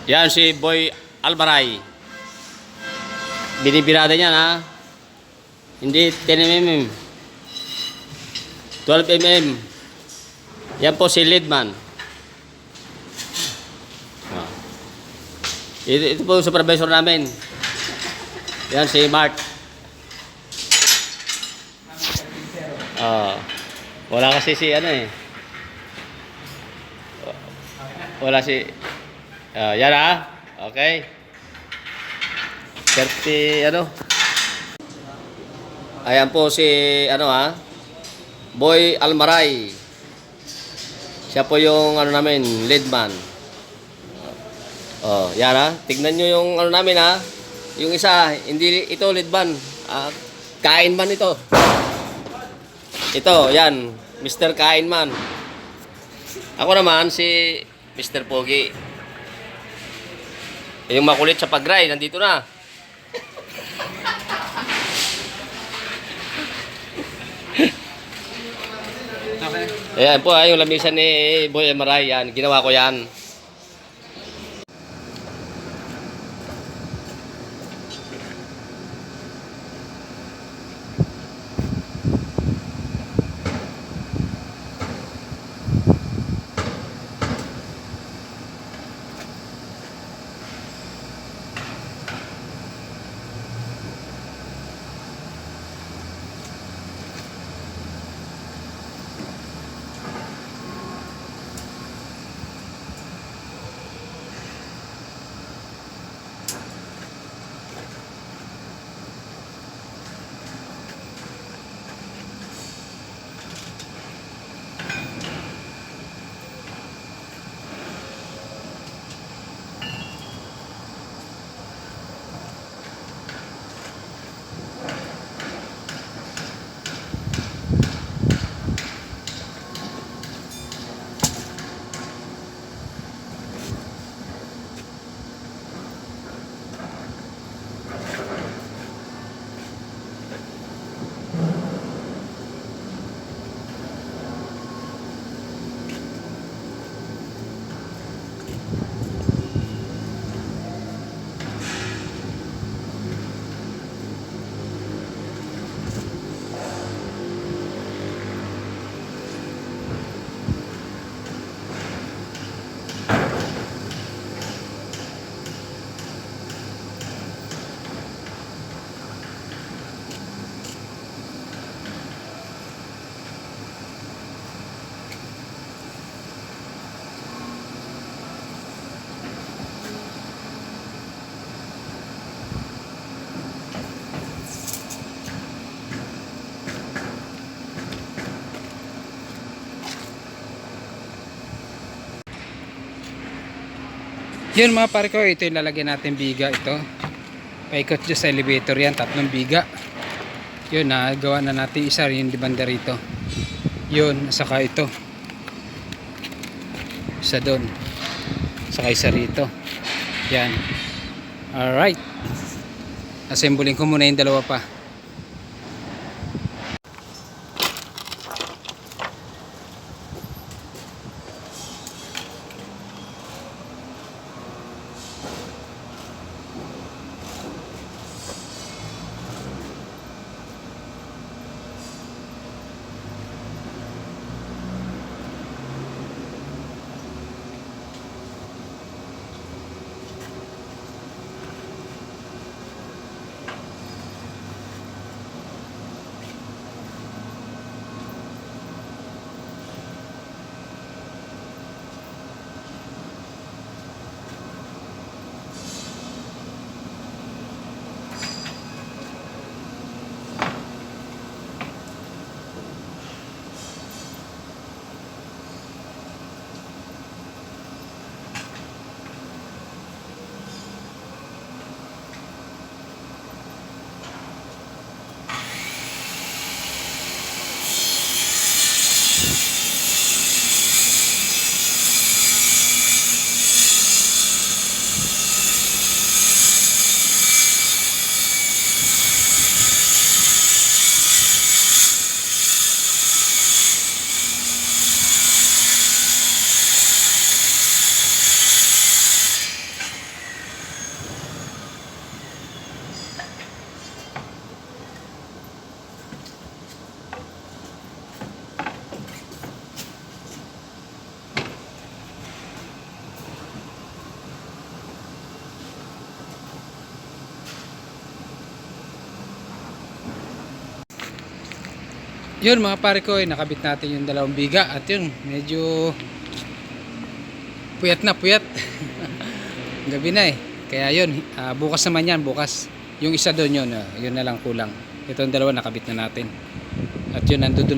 Yan si Boy Almaray. Binibirada niya ha. Hindi 10 mm. 12 mm. Yan po si Leadman. Ito po yung supervisor namin. Yan si Mark. Wala kasi si ano eh. Wala si yan ha. Okay. 30 ano. Ayan po si ano ha. Boy Almaray. Siya po yung ano namin, leadman. Yan ha. Tignan nyo yung ano namin ha. Yung isa, hindi ito leadman. Kainman ito. Ito, yan. Mr. Kainman. Ako naman si Mr. Pogi. Yung makulit sa pag-ride, nandito na. Okay. Ayan po, yung lamisan ni Boy Almaray. Yan, ginawa ko yan. Yun mga pare ko, ito yung lalagyan natin biga ito. Paikot dyan sa elevator yan, 3 biga. Yun, nagawa na natin isa yung banda rito. Yun, saka ito. Isa doon. Saka isa rito. Yan. Alright. Assembling ko muna yung dalawa pa. Yun mga pare ko, nakabit natin yung dalawang biga. At yun, medyo puyat na puyat. Gabi na eh. Kaya yun, bukas naman yan, bukas. Yung isa doon yun, yun na lang kulang. Itong dalawa nakabit na natin. At yun, nandun